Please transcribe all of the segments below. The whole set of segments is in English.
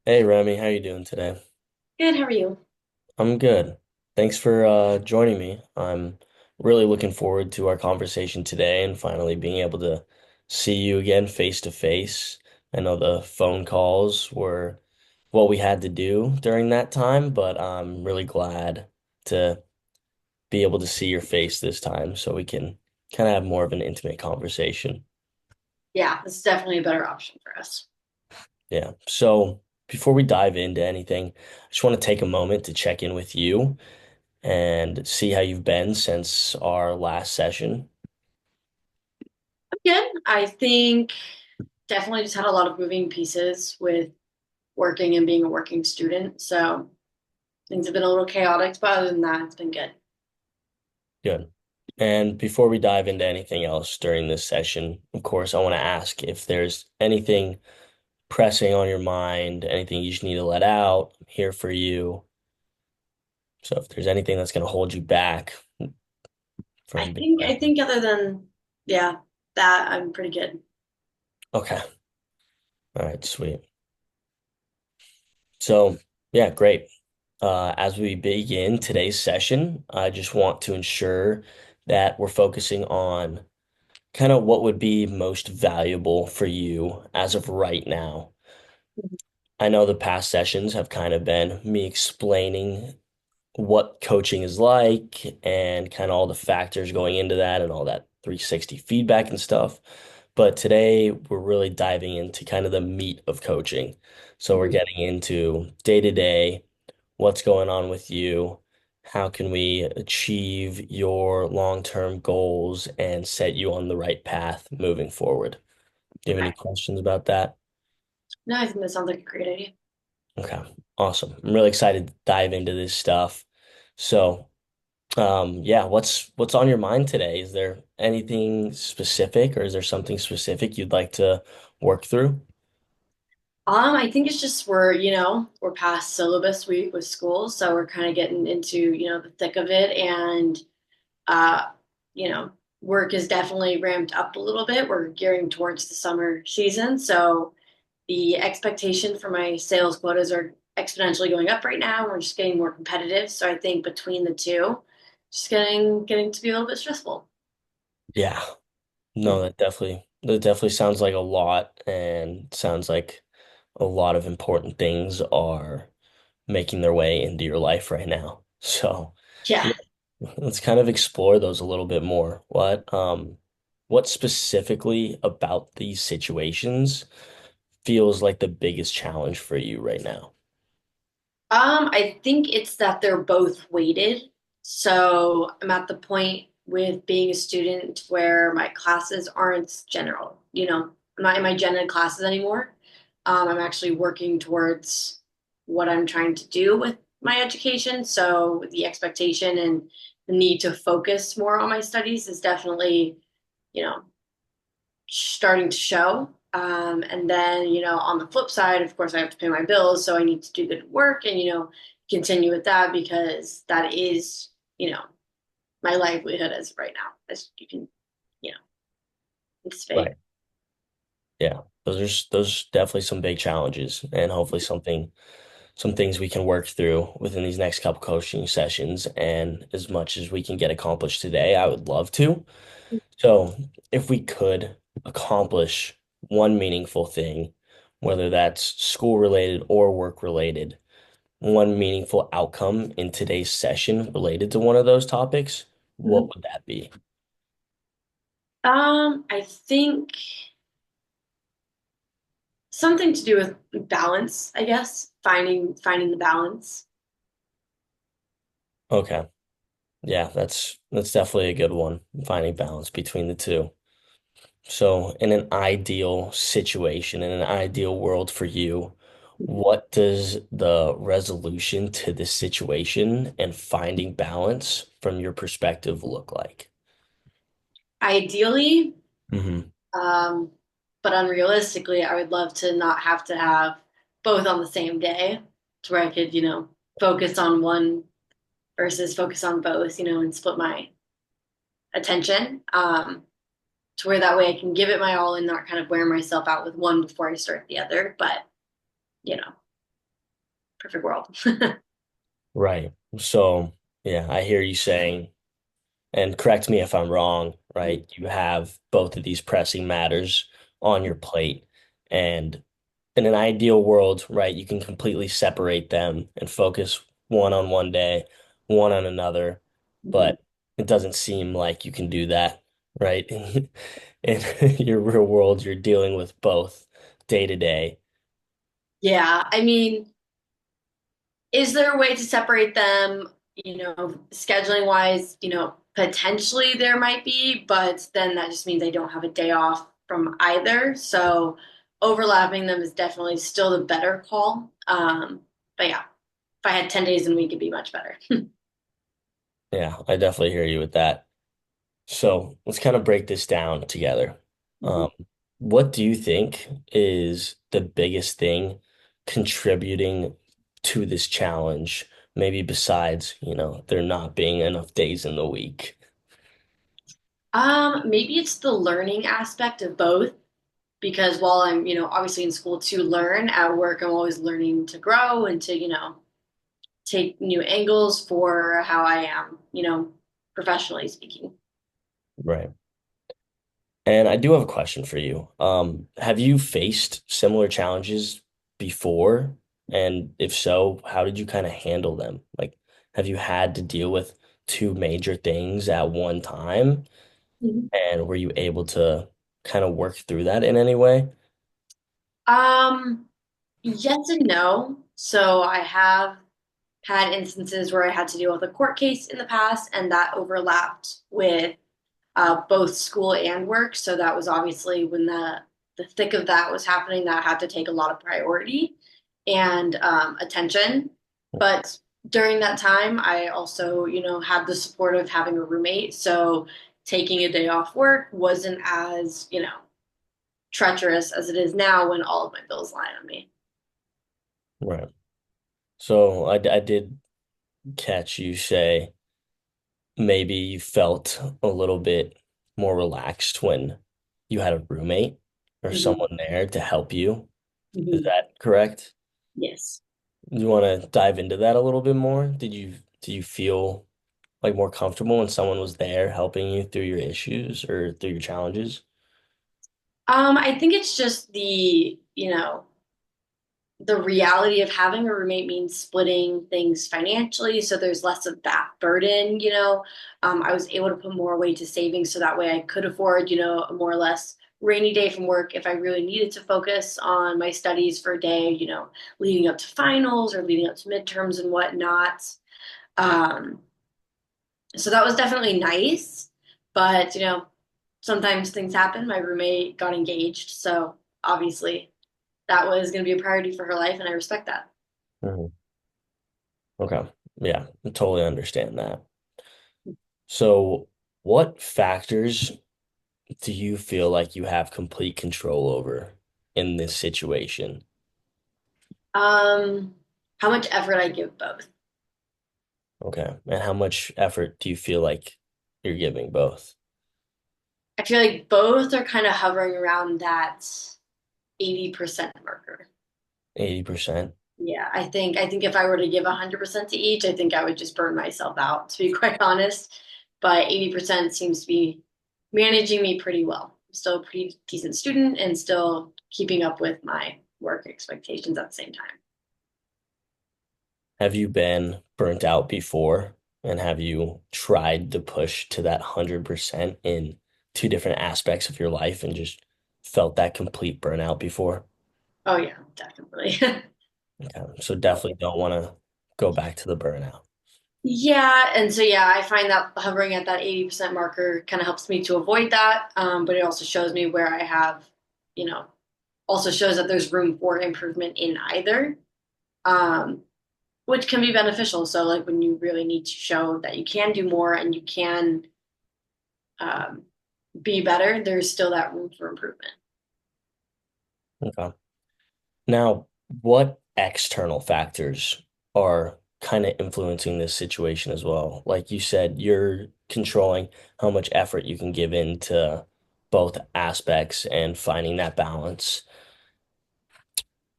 Hey Remy, how you doing today? Good, how are you? I'm good. Thanks for joining me. I'm really looking forward to our conversation today and finally being able to see you again face to face. I know the phone calls were what we had to do during that time, but I'm really glad to be able to see your face this time so we can kind of have more of an intimate conversation. Yeah, this is definitely a better option for us. Yeah. So before we dive into anything, I just want to take a moment to check in with you and see how you've been since our last session. Good. I think definitely just had a lot of moving pieces with working and being a working student. So things have been a little chaotic, but other than that, it's been good. Good. And before we dive into anything else during this session, of course, I want to ask if there's anything pressing on your mind, anything you just need to let out. I'm here for you. So if there's anything that's going to hold you back I from being think I present. think other than yeah, that I'm pretty good. Okay. All right, sweet. So, yeah, great. As we begin today's session, I just want to ensure that we're focusing on kind of what would be most valuable for you as of right now. I know the past sessions have kind of been me explaining what coaching is like and kind of all the factors going into that and all that 360 feedback and stuff. But today we're really diving into kind of the meat of coaching. So we're Mhm. getting into day to day, what's going on with you, how can we achieve your long-term goals and set you on the right path moving forward. Do you have any Okay. questions about that? No, I think that sounds like a great idea. Okay, awesome. I'm really excited to dive into this stuff. So, yeah, what's on your mind today? Is there anything specific or is there something specific you'd like to work through? I think it's just we're past syllabus week with school, so we're kind of getting into, the thick of it and Uh, you know, work is definitely ramped up a little bit. We're gearing towards the summer season. So the expectation for my sales quotas are exponentially going up right now. We're just getting more competitive. So I think between the two, just getting to be a little bit stressful. Yeah, no, that definitely sounds like a lot and sounds like a lot of important things are making their way into your life right now. So, Yeah. yeah, let's kind of explore those a little bit more. What specifically about these situations feels like the biggest challenge for you right now? I think it's that they're both weighted. So I'm at the point with being a student where my classes aren't general. I'm not in my gen ed classes anymore. I'm actually working towards what I'm trying to do with my education. So the expectation and the need to focus more on my studies is definitely, you know, starting to show. And then, on the flip side, of course, I have to pay my bills, so I need to do good work and, continue with that because that is, my livelihood as of right now, as you can, you know, anticipate. Right. Yeah. Those are definitely some big challenges and hopefully some things we can work through within these next couple coaching sessions. And as much as we can get accomplished today, I would love to. So if we could accomplish one meaningful thing, whether that's school related or work related, one meaningful outcome in today's session related to one of those topics, what Mhm. would that be? I think something to do with balance, I guess, finding the balance. Okay. Yeah, that's definitely a good one, finding balance between the two. So, in an ideal situation, in an ideal world for you, what does the resolution to this situation and finding balance from your perspective look like? Ideally, Hmm. um, but unrealistically, I would love to not have to have both on the same day to where I could, focus on one versus focus on both, and split my attention to where that way I can give it my all and not kind of wear myself out with one before I start the other. But, you know, perfect world. Right. So, yeah, I hear you saying, and correct me if I'm wrong, right? You have both of these pressing matters on your plate. And in an ideal world, right, you can completely separate them and focus one on one day, one on another. Mhm. But it doesn't seem like you can do that, right? In your real world, you're dealing with both day to day. Yeah, I mean, is there a way to separate them, scheduling wise, potentially there might be, but then that just means I don't have a day off from either. So overlapping them is definitely still the better call. But yeah, if I had 10 days in a week, it'd be much better. Yeah, I definitely hear you with that. So let's kind of break this down together. Mhm. Um, what do you think is the biggest thing contributing to this challenge? Maybe besides, there not being enough days in the week. Maybe it's the learning aspect of both because while I'm, obviously in school to learn, at work I'm always learning to grow and to, take new angles for how I am, professionally speaking. Right. And I do have a question for you. Have you faced similar challenges before? And if so, how did you kind of handle them? Like, have you had to deal with two major things at one time? Mhm. And were you able to kind of work through that in any way? Um, yes and no. So I have had instances where I had to deal with a court case in the past, and that overlapped with both school and work. So that was obviously when the thick of that was happening, that had to take a lot of priority and attention. But during that time, I also, had the support of having a roommate. So taking a day off work wasn't as, treacherous as it is now when all of my bills lie on me. Right. So I did catch you say maybe you felt a little bit more relaxed when you had a roommate or Mhm. someone there to help you. Is Mhm. that correct? Yes. You want to dive into that a little bit more? Did you feel like more comfortable when someone was there helping you through your issues or through your challenges? I think it's just the reality of having a roommate means splitting things financially, so there's less of that burden. I was able to put more weight to savings so that way I could afford, a more or less rainy day from work if I really needed to focus on my studies for a day, leading up to finals or leading up to midterms and whatnot. Um, so that was definitely nice, but sometimes things happen. My roommate got engaged, so obviously that was going to be a priority for her life, and I respect that. Mhm. Okay. Yeah, I totally understand that. So, what factors do you feel like you have complete control over in this situation? Um, how much effort I give both. Okay. And how much effort do you feel like you're giving both? I feel like both are kind of hovering around that 80% marker. 80%? Yeah, I think if I were to give 100% to each, I think I would just burn myself out, to be quite honest. But 80% seems to be managing me pretty well. I'm still a pretty decent student and still keeping up with my work expectations at the same time. Have you been burnt out before? And have you tried to push to that 100% in two different aspects of your life and just felt that complete burnout before? Oh yeah, definitely. Okay. So definitely don't want to go back to the burnout. Yeah, and so yeah, I find that hovering at that 80% marker kind of helps me to avoid that. But it also shows me where I have, you know, also shows that there's room for improvement in either, um, which can be beneficial. So like when you really need to show that you can do more and you can um, be better, there's still that room for improvement. Okay. Now, what external factors are kind of influencing this situation as well? Like you said, you're controlling how much effort you can give into both aspects and finding that balance.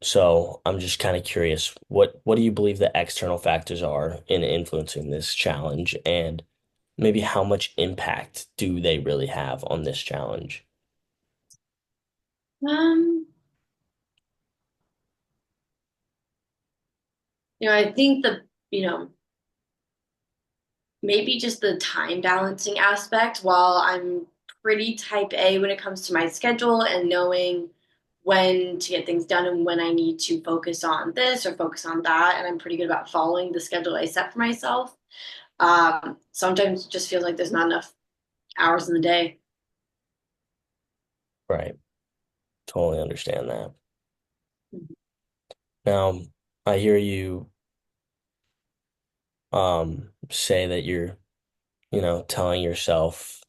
So I'm just kind of curious, what do you believe the external factors are in influencing this challenge, and maybe how much impact do they really have on this challenge? Um, I think you know, maybe just the time balancing aspect, while I'm pretty type A when it comes to my schedule and knowing when to get things done and when I need to focus on this or focus on that. And I'm pretty good about following the schedule I set for myself. Sometimes it just feels like there's not enough hours in the day. Right. Totally understand that. Now, I hear you say that you're, telling yourself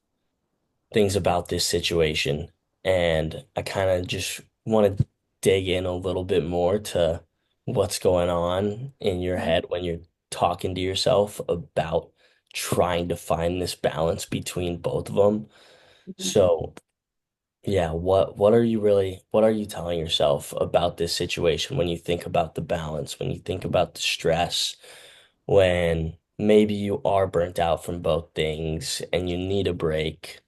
things about this situation. And I kind of just want to dig in a little bit more to what's going on in your head when you're talking to yourself about trying to find this balance between both of them. So, yeah, what are you telling yourself about this situation when you think about the balance, when you think about the stress, when maybe you are burnt out from both things and you need a break?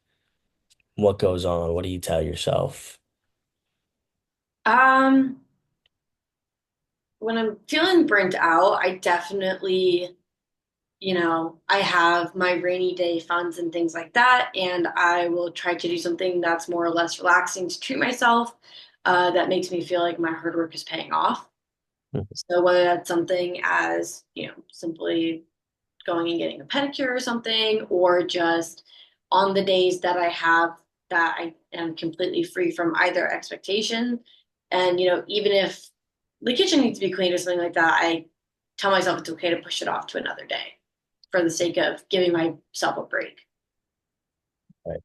What goes on? What do you tell yourself? Um, when I'm feeling burnt out, I definitely, I have my rainy day funds and things like that, and I will try to do something that's more or less relaxing to treat myself, that makes me feel like my hard work is paying off. So whether that's something as, simply going and getting a pedicure or something, or just on the days that I have that I am completely free from either expectation. And, even if the kitchen needs to be cleaned or something like that, I tell myself it's okay to push it off to another day for the sake of giving myself a break. Right.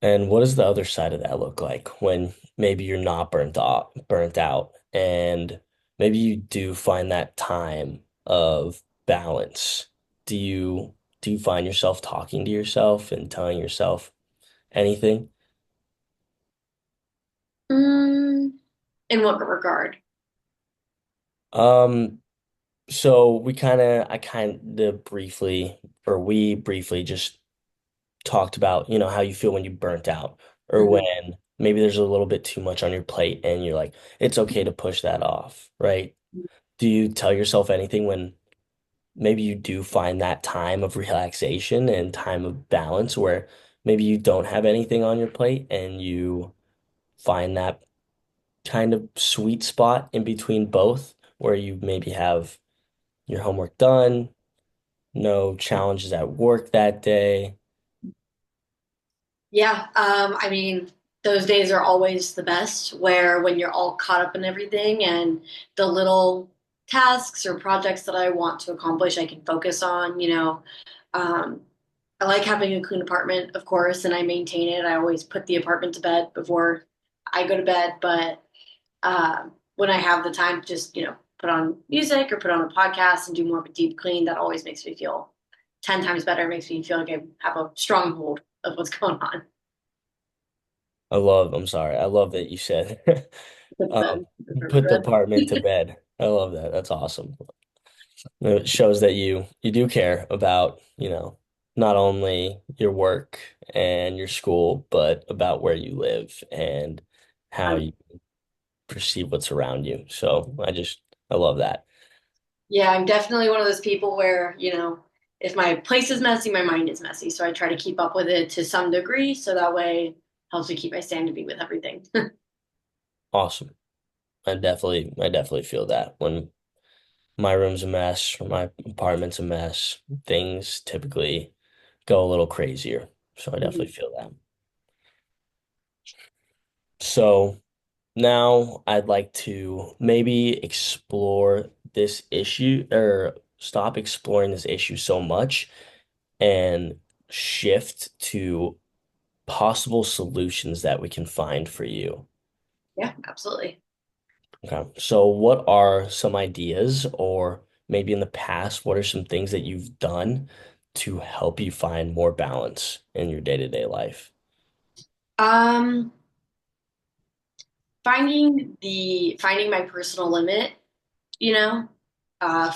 And what does the other side of that look like when maybe you're not burnt out, and maybe you do find that time of balance? Do you do you find yourself talking to yourself and telling yourself anything? Mm, in what regard? Um, so I kind of briefly, or we briefly just talked about, how you feel when you burnt out, or when Mhm. maybe there's a little bit too much on your plate and you're like, it's okay to push that off, right? Do you tell yourself anything when maybe you do find that time of relaxation and time of balance where maybe you don't have anything on your plate and you find that kind of sweet spot in between both where you maybe have your homework done, no challenges at work that day? Yeah, I mean, those days are always the best where when you're all caught up in everything and the little tasks or projects that I want to accomplish, I can focus on, Um, I like having a clean apartment, of course, and I maintain it. I always put the apartment to bed before I go to bed, but when I have the time to just, put on music or put on a podcast and do more of a deep clean, that always makes me feel 10 times better. It makes me feel like I have a stronghold of what's going on. I'm sorry. I love that you said Put um, the apartment put the to apartment to bed. bed. I love that. That's awesome. It shows that you do care about, not only your work and your school, but about where you live and how Um, you perceive what's around you. So I love that. yeah, I'm definitely one of those people where, if my place is messy, my mind is messy. So I try to keep up with it to some degree. So that way helps me keep my sanity with everything. Awesome. I definitely feel that when my room's a mess or my apartment's a mess, things typically go a little crazier. So I definitely feel that. So now I'd like to maybe explore this issue, or stop exploring this issue so much and shift to possible solutions that we can find for you. Yeah, absolutely. Okay. So what are some ideas, or maybe in the past, what are some things that you've done to help you find more balance in your day-to-day life? Um, finding my personal limit, you know.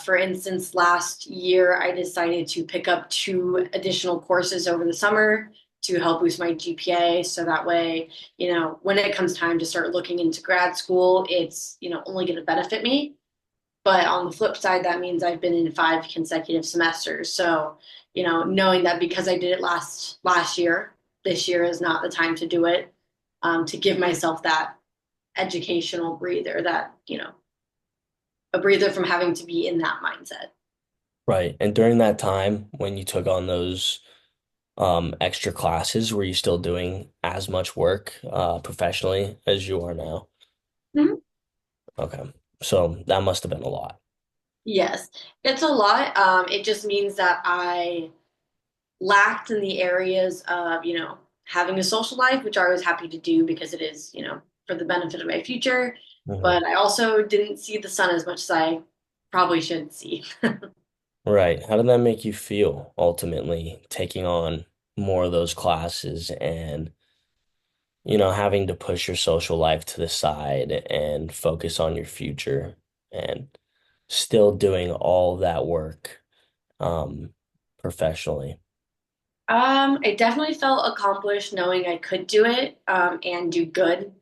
For instance, last year I decided to pick up two additional courses over the summer to help boost my GPA. So that way, when it comes time to start looking into grad school, it's, only going to benefit me. But on the flip side, that means I've been in five consecutive semesters. So, knowing that because I did it last year, this year is not the time to do it, to give myself that educational breather, that, a breather from having to be in that mindset. Right. And during that time when you took on those extra classes, were you still doing as much work professionally as you are now? Mhm. Okay. So that must have been a lot. Yes, it's a lot. It just means that I lacked in the areas of, having a social life, which I was happy to do because it is, for the benefit of my future. Mhm. But I also didn't see the sun as much as I probably should see. Right. How did that make you feel ultimately taking on more of those classes and, having to push your social life to the side and focus on your future and still doing all that work um, professionally? I definitely felt accomplished knowing I could do it, and do good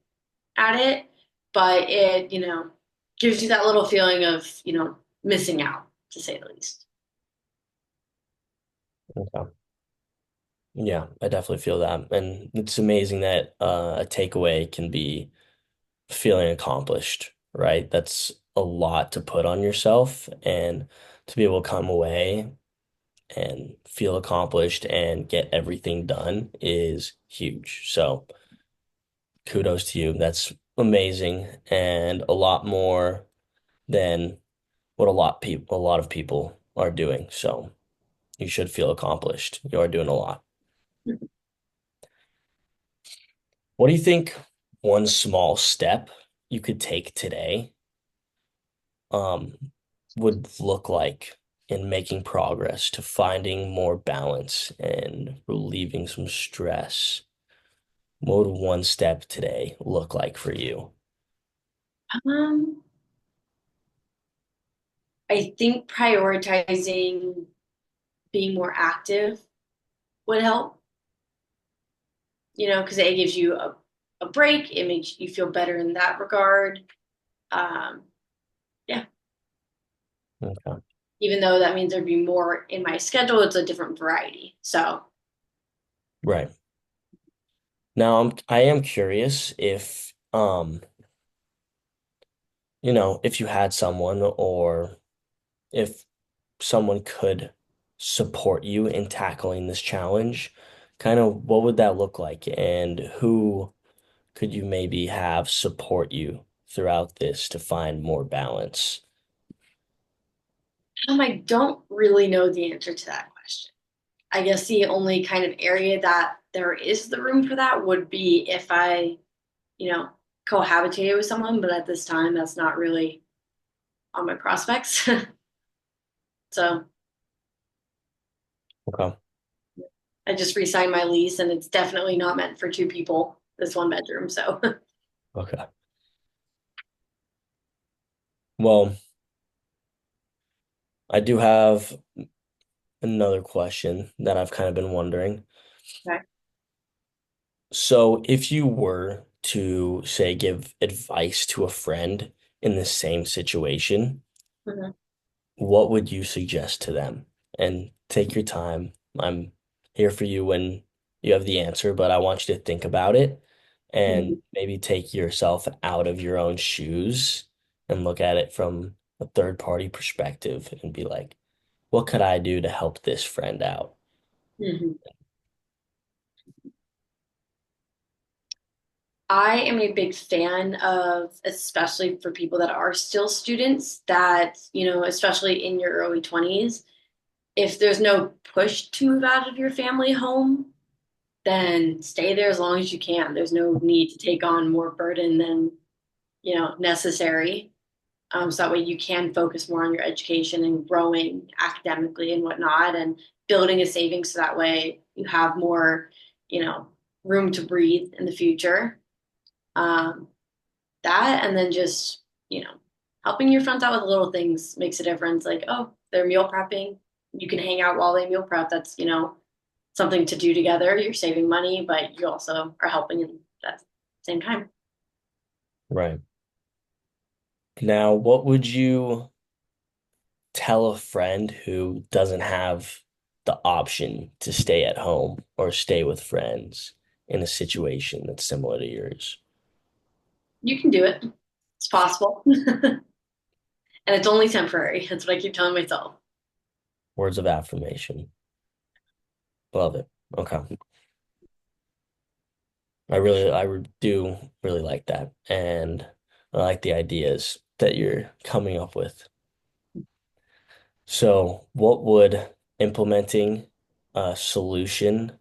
at it, but it, gives you that little feeling of, missing out, to say the least. Okay. Yeah, I definitely feel that. And it's amazing that a takeaway can be feeling accomplished, right? That's a lot to put on yourself, and to be able to come away and feel accomplished and get everything done is huge. So kudos to you. That's amazing and a lot more than what a lot of people are doing. So you should feel accomplished. You are doing a lot. What do you think one small step you could take today um, would look like in making progress to finding more balance and relieving some stress? What would one step today look like for you? Um, I think prioritizing being more active would help, because it gives you a break. It makes you feel better in that regard. Um, yeah, Okay. even though that means there'd be more in my schedule, it's a different variety. So, Right. Now I am curious if if you had someone or if someone could support you in tackling this challenge, kind of what would that look like and who could you maybe have support you throughout this to find more balance? I don't really know the answer to that question. I guess the only kind of area that there is the room for that would be if I, you know, cohabitated with someone, but at this time, that's not really on my prospects. So Okay. I just re-signed my lease, and it's definitely not meant for two people, this one bedroom. So, Okay. Well, I do have another question that I've kind of been wondering. okay. So, if you were to say give advice to a friend in the same situation, Mhm. what would you suggest to them? And take your time. I'm here for you when you have the answer, but I want you to think about it and Mhm. maybe take yourself out of your own shoes and look at it from a third party perspective and be like, what could I do to help this friend out? Mhm. I am a big fan of, especially for people that are still students, that, especially in your early 20s, if there's no push to move out of your family home, then stay there as long as you can. There's no need to take on more burden than, necessary. So that way you can focus more on your education and growing academically and whatnot, and building a savings so that way you have more, you know, room to breathe in the future. Um, that, and then just, you know, helping your friends out with little things makes a difference. Like, oh, they're meal prepping. You can hang out while they meal prep. That's, something to do together. You're saving money, but you also are helping in that same time. Right. Now, what would you tell a friend who doesn't have the option to stay at home or stay with friends in a situation that's similar to yours? You can do it. It's possible. And it's only temporary. That's what I keep telling myself. Words of affirmation. Love it. Okay. Do really like that. And I like the ideas that you're coming up with. So, what would implementing a solution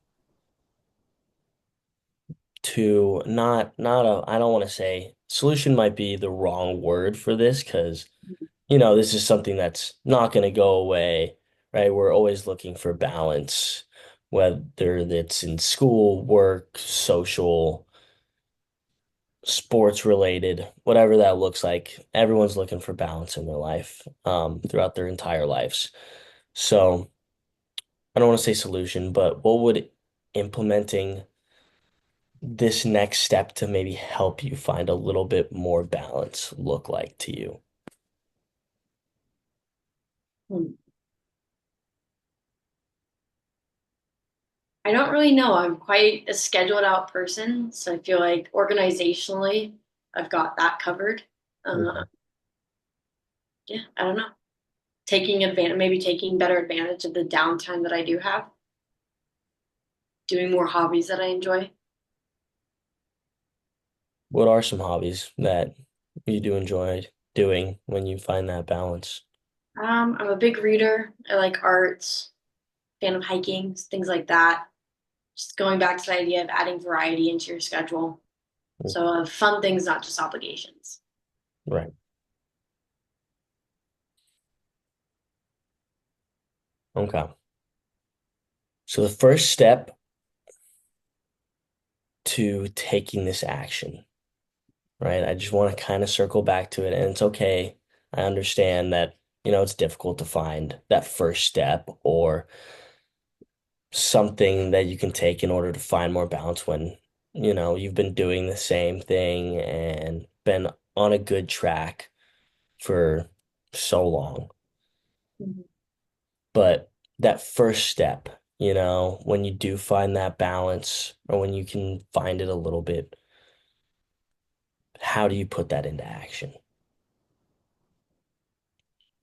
to not a I don't want to say solution might be the wrong word for this because this is something that's not going to go away, right? We're always looking for balance, whether it's in school, work, social, sports related, whatever that looks like. Everyone's looking for balance in their life, throughout their entire lives. So I don't want to say solution, but what would implementing this next step to maybe help you find a little bit more balance look like to you? Hmm. I don't really know. I'm quite a scheduled out person, so I feel like organizationally, I've got that covered. Uh, Okay. yeah, I don't know. Taking advantage, maybe taking better advantage of the downtime that I do have, doing more hobbies that I enjoy. What are some hobbies that you do enjoy doing when you find that balance? I'm a big reader. I like arts, fan of hiking, things like that. Just going back to the idea of adding variety into your schedule. So fun things, not just obligations. Right. Okay. So the first step to taking this action, right? I just want to kind of circle back to it, and it's okay. I understand that, it's difficult to find that first step or something that you can take in order to find more balance when, you've been doing the same thing and been on a good track for so long. Mhm. But that first step, when you do find that balance or when you can find it a little bit, how do you put that into action?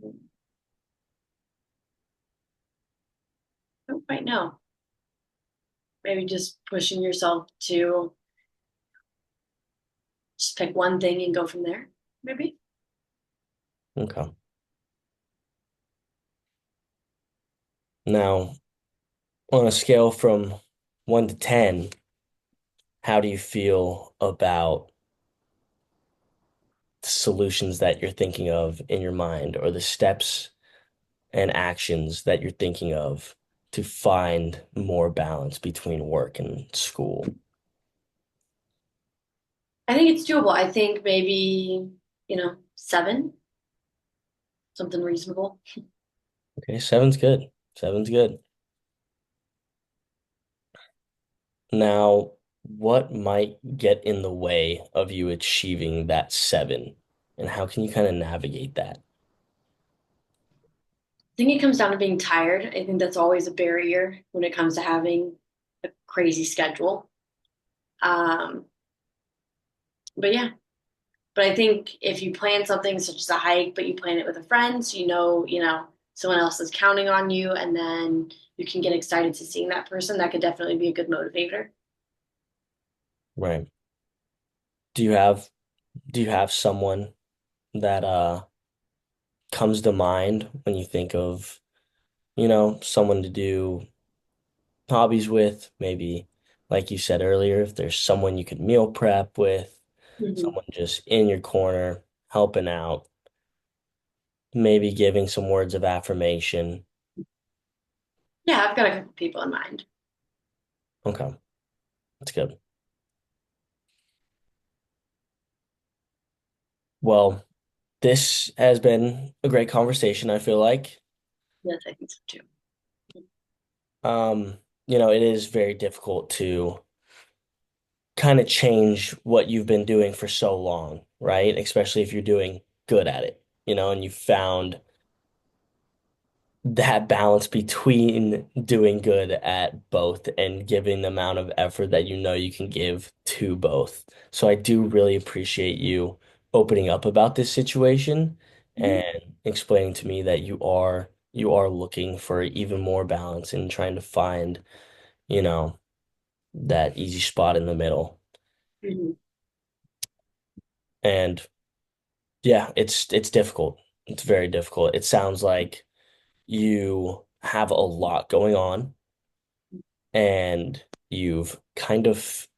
I don't quite know. Maybe just pushing yourself to just pick one thing and go from there, maybe. Okay. Now, on a scale from 1 to 10, how do you feel about the solutions that you're thinking of in your mind or the steps and actions that you're thinking of to find more balance between work and school? I think it's doable. I think maybe, seven, something reasonable. Okay, seven's good. Seven's good. Now, what might get in the way of you achieving that seven, and how can you kind of navigate that? I think it comes down to being tired. I think that's always a barrier when it comes to having a crazy schedule. Um, but yeah, but I think if you plan something such as a hike, but you plan it with a friend, so someone else is counting on you, and then you can get excited to seeing that person, that could definitely be a good motivator. Right. Do you have do you have someone that comes to mind when you think of, someone to do hobbies with? Maybe like you said earlier, if there's someone you could meal prep with, Mhm. someone just in your corner helping out, maybe giving some words of affirmation. Yeah, I've got a couple people in mind. Okay, that's good. Well, this has been a great conversation, I feel like. Yes, I think so too. Um, it is very difficult to kind of change what you've been doing for so long, right? Especially if you're doing good at it, and you found that balance between doing good at both and giving the amount of effort that you know you can give to both. So I do really appreciate you opening up about this situation Mhm. and explaining to me that you are looking for even more balance and trying to find, you know, that easy spot in the middle. Mhm. And yeah, it's difficult. It's very difficult. It sounds like you have a lot going on and you've kind of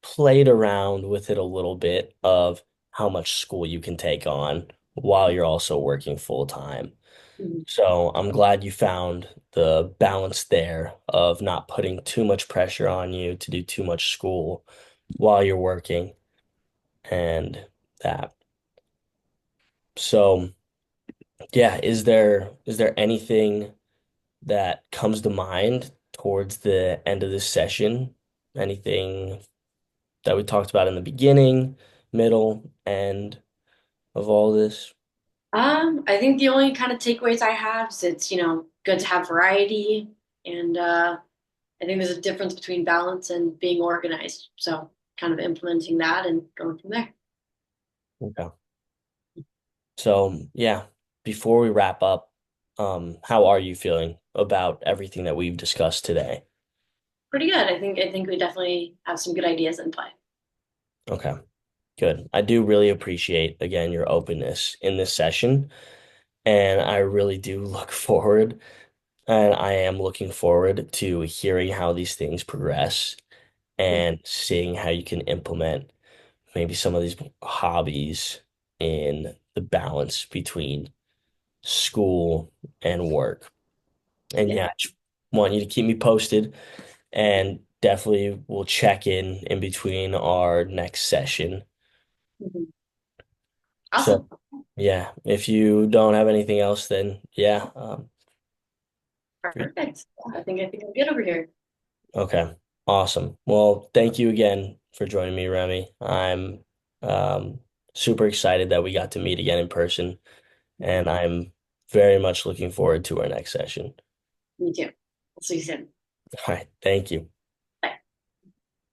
played around with it a little bit of how much school you can take on while you're also working full time. Mhm. So I'm glad you found the balance there of not putting too much pressure on you to do too much school while you're working and that. So yeah, is there anything that comes to mind towards the end of this session? Anything that we talked about in the beginning, middle, end of all this? I think the only kind of takeaways I have is it's, good to have variety. And I think there's a difference between balance and being organized. So kind of implementing that and going from there. Okay. So, yeah, before we wrap up, how are you feeling about everything that we've discussed today? Pretty good. I think we definitely have some good ideas in play. Okay, good. I do really appreciate, again, your openness in this session, and I really do look forward, and I am looking forward to hearing how these things progress and seeing how you can implement maybe some of these hobbies in the balance between school and work. And Yeah. yeah, I just want you to keep me posted and definitely we'll check in between our next session. Mhm. So Awesome. yeah, if you don't have anything else, then yeah, Perfect. I think I'm good over here. okay, awesome. Well, thank you again for joining me, Remy. I'm um, super excited that we got to meet again in person, and I'm very much looking forward to our next session. Me too. We'll see you soon. All right, thank you.